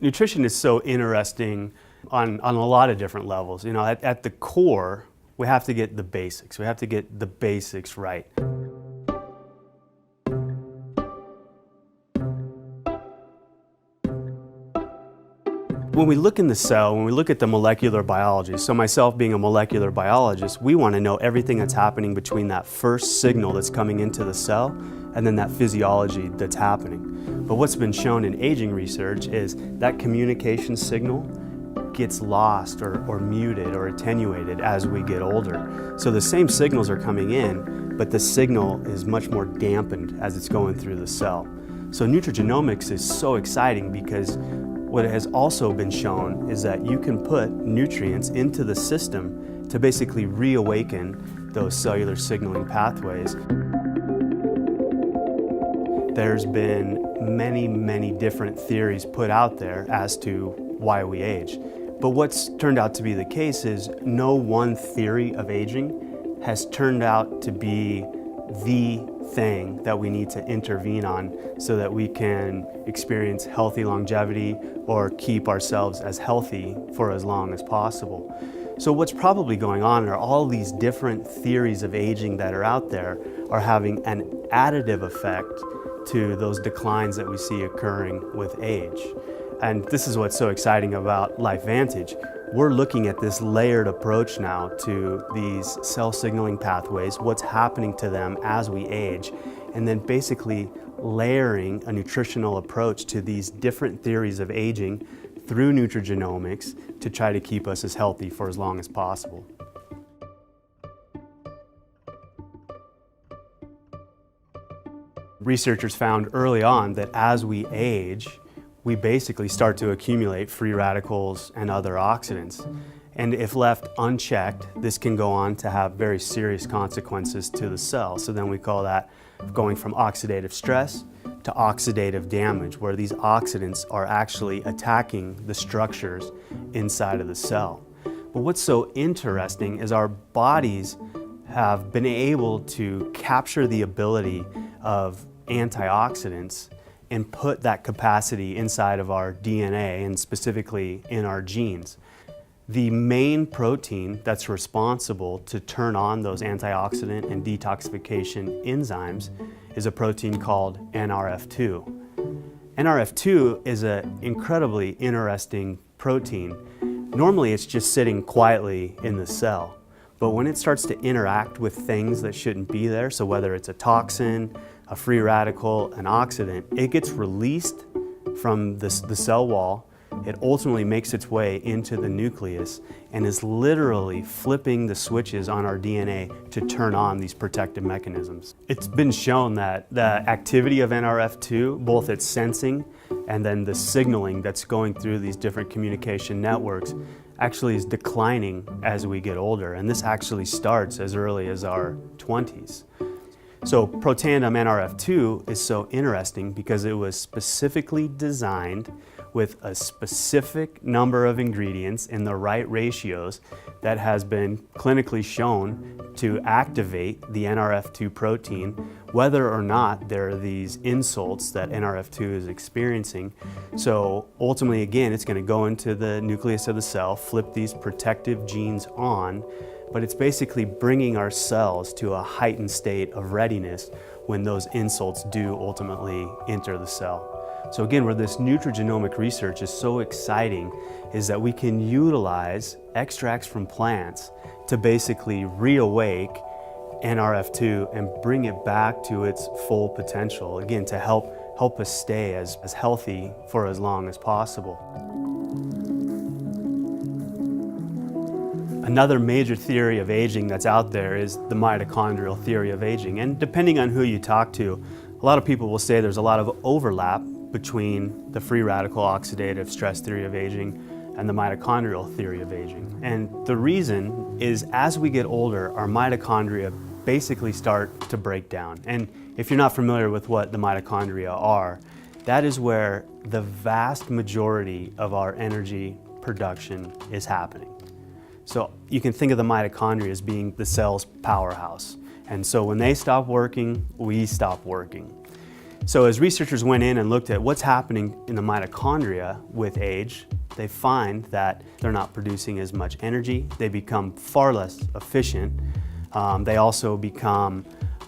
Nutrition is so interesting on a lot of different levels. You know, at the core, we have to get the basics. We have to get the basics right. When we look in the cell, when we look at the molecular biology, so myself being a molecular biologist, we want to know everything that's happening between that first signal that's coming into the cell and then that physiology that's happening. But what's been shown in aging research is that communication signal gets lost or muted or attenuated as we get older. So the same signals are coming in, but the signal is much more dampened as it's going through the cell. So nutrigenomics is so exciting because what has also been shown is that you can put nutrients into the system to basically reawaken those cellular signaling pathways. There's been many different theories put out there as to why we age. But what's turned out to be the case is no one theory of aging has turned out to be the thing that we need to intervene on so that we can experience healthy longevity or keep ourselves as healthy for as long as possible. So what's probably going on are all these different theories of aging that are out there are having an additive effect to those declines that we see occurring with age. And this is what's so exciting about LifeVantage. We're looking at this layered approach now to these cell signaling pathways, what's happening to them as we age, and then basically layering a nutritional approach to these different theories of aging through nutrigenomics to try to keep us as healthy for as long as possible. Researchers found early on that as we age, we basically start to accumulate free radicals and other oxidants. And if left unchecked, this can go on to have very serious consequences to the cell. So then we call that going from oxidative stress to oxidative damage, where these oxidants are actually attacking the structures inside of the cell. But what's so interesting is our bodies have been able to capture the ability of antioxidants and put that capacity inside of our DNA and specifically in our genes. The main protein that's responsible to turn on those antioxidant and detoxification enzymes is a protein called NRF2. NRF2 is an incredibly interesting protein. Normally it's just sitting quietly in the cell, but when it starts to interact with things that shouldn't be there, so whether it's a toxin, a free radical, an oxidant, it gets released from the cell wall. It ultimately makes its way into the nucleus and is literally flipping the switches on our DNA to turn on these protective mechanisms. It's been shown that the activity of NRF2, both its sensing and then the signaling that's going through these different communication networks, actually is declining as we get older. And this actually starts as early as our 20s. So Protandim NRF2 is so interesting because it was specifically designed with a specific number of ingredients in the right ratios that has been clinically shown to activate the NRF2 protein, whether or not there are these insults that NRF2 is experiencing. So ultimately, again, it's going to go into the nucleus of the cell, flip these protective genes on, but it's basically bringing our cells to a heightened state of readiness when those insults do ultimately enter the cell. So again, where this nutrigenomic research is so exciting is that we can utilize extracts from plants to basically reawake NRF2 and bring it back to its full potential, again, to help us stay as healthy for as long as possible. Another major theory of aging that's out there is the mitochondrial theory of aging. And depending on who you talk to, a lot of people will say there's a lot of overlap between the free radical oxidative stress theory of aging and the mitochondrial theory of aging. And the reason is as we get older, our mitochondria basically start to break down. And if you're not familiar with what the mitochondria are, that is where the vast majority of our energy production is happening. So you can think of the mitochondria as being the cell's powerhouse. And so when they stop working, we stop working. So as researchers went in and looked at what's happening in the mitochondria with age, they find that they're not producing as much energy. They become far less efficient. They also become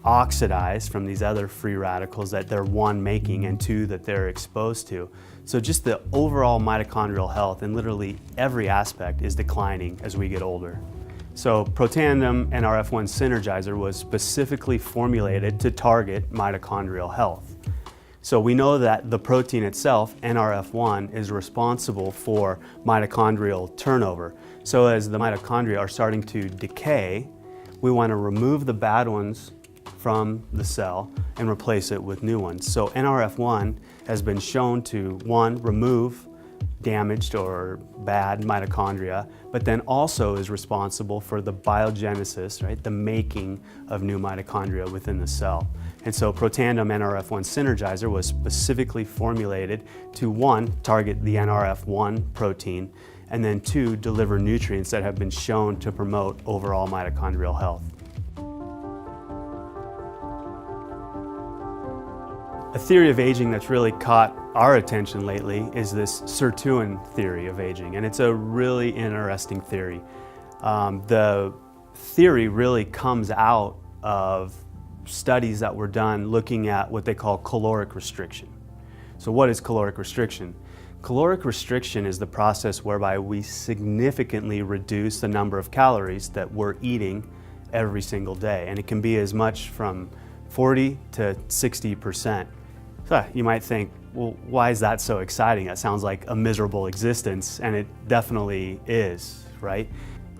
oxidized from these other free radicals that they're one, making, and two, that they're exposed to. So just the overall mitochondrial health in literally every aspect is declining as we get older. So Protandim NRF1 Synergizer was specifically formulated to target mitochondrial health. So we know that the protein itself, NRF1, is responsible for mitochondrial turnover. So as the mitochondria are starting to decay, we want to remove the bad ones from the cell and replace it with new ones. So NRF1 has been shown to, one, remove damaged or bad mitochondria, but then also is responsible for the biogenesis, right, the making of new mitochondria within the cell. And so Protandim NRF1 Synergizer was specifically formulated to, one, target the NRF1 protein, and then two, deliver nutrients that have been shown to promote overall mitochondrial health. A theory of aging that's really caught our attention lately is this sirtuin theory of aging, and it's a really interesting theory. The theory really comes out of studies that were done looking at what they call caloric restriction. So what is caloric restriction? Caloric restriction is the process whereby we significantly reduce the number of calories that we're eating every single day, and it can be as much from 40 to 60%. So you might think, well, why is that so exciting? That sounds like a miserable existence, and it definitely is, right?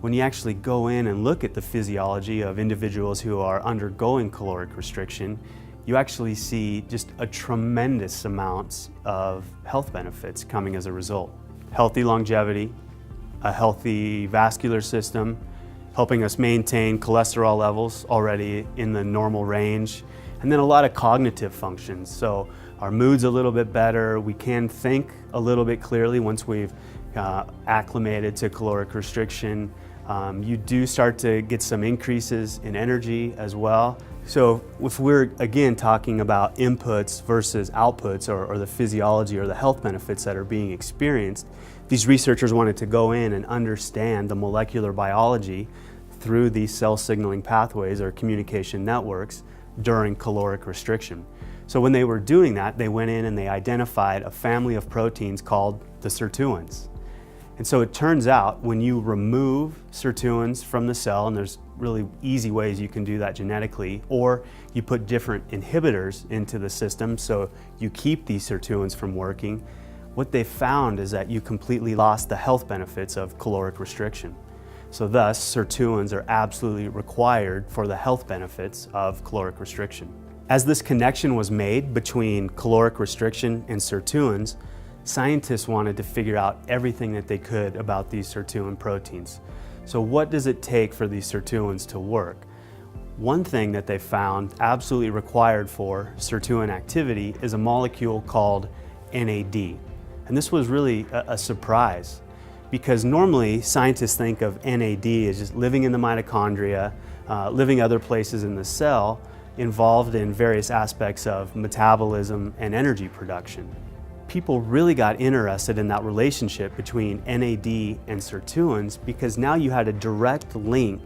When you actually go in and look at the physiology of individuals who are undergoing caloric restriction, you actually see just a tremendous amounts of health benefits coming as a result. Healthy longevity, a healthy vascular system, helping us maintain cholesterol levels already in the normal range, and then a lot of cognitive functions. So our mood's a little bit better, we can think a little bit clearly once we've acclimated to caloric restriction. You do start to get some increases in energy as well. So if we're again talking about inputs versus outputs, or the physiology or the health benefits that are being experienced, these researchers wanted to go in and understand the molecular biology through these cell signaling pathways or communication networks during caloric restriction. So when they were doing that, they went in and they identified a family of proteins called the sirtuins. And so it turns out when you remove sirtuins from the cell, and there's really easy ways you can do that genetically, or you put different inhibitors into the system so you keep these sirtuins from working, what they found is that you completely lost the health benefits of caloric restriction. So thus, sirtuins are absolutely required for the health benefits of caloric restriction. As this connection was made between caloric restriction and sirtuins, scientists wanted to figure out everything that they could about these sirtuin proteins. So what does it take for these sirtuins to work? One thing that they found absolutely required for sirtuin activity is a molecule called NAD. And this was really a surprise, because normally scientists think of NAD as just living in the mitochondria, living other places in the cell, involved in various aspects of metabolism and energy production. People really got interested in that relationship between NAD and sirtuins because now you had a direct link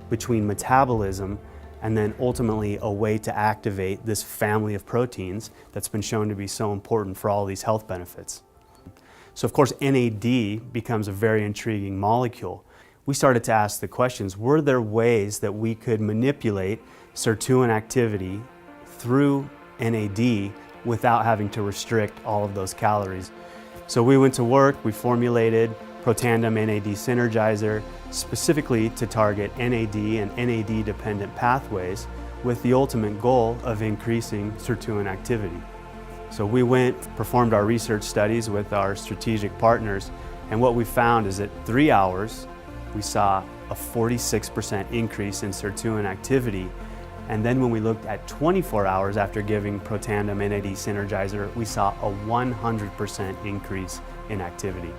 between metabolism and then ultimately a way to activate this family of proteins that's been shown to be so important for all these health benefits. So of course NAD becomes a very intriguing molecule. We started to ask the questions, were there ways that we could manipulate sirtuin activity through NAD without having to restrict all of those calories? So we went to work, we formulated Protandim NAD Synergizer specifically to target NAD and NAD dependent pathways with the ultimate goal of increasing sirtuin activity. So we performed our research studies with our strategic partners, and what we found is that 3 hours we saw a 46% increase in sirtuin activity. And then when we looked at 24 hours after giving Protandim NAD Synergizer, we saw a 100% increase in activity.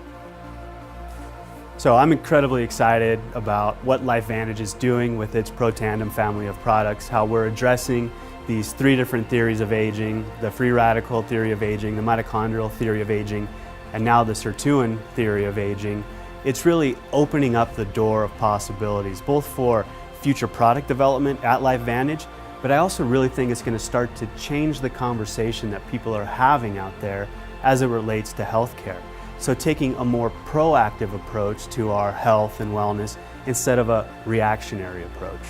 So I'm incredibly excited about what LifeVantage is doing with its Protandim family of products, how we're addressing these three different theories of aging, the free radical theory of aging, the mitochondrial theory of aging, and now the sirtuin theory of aging, it's really opening up the door of possibilities, both for future product development at LifeVantage, but I also really think it's going to start to change the conversation that people are having out there as it relates to healthcare. So taking a more proactive approach to our health and wellness instead of a reactionary approach.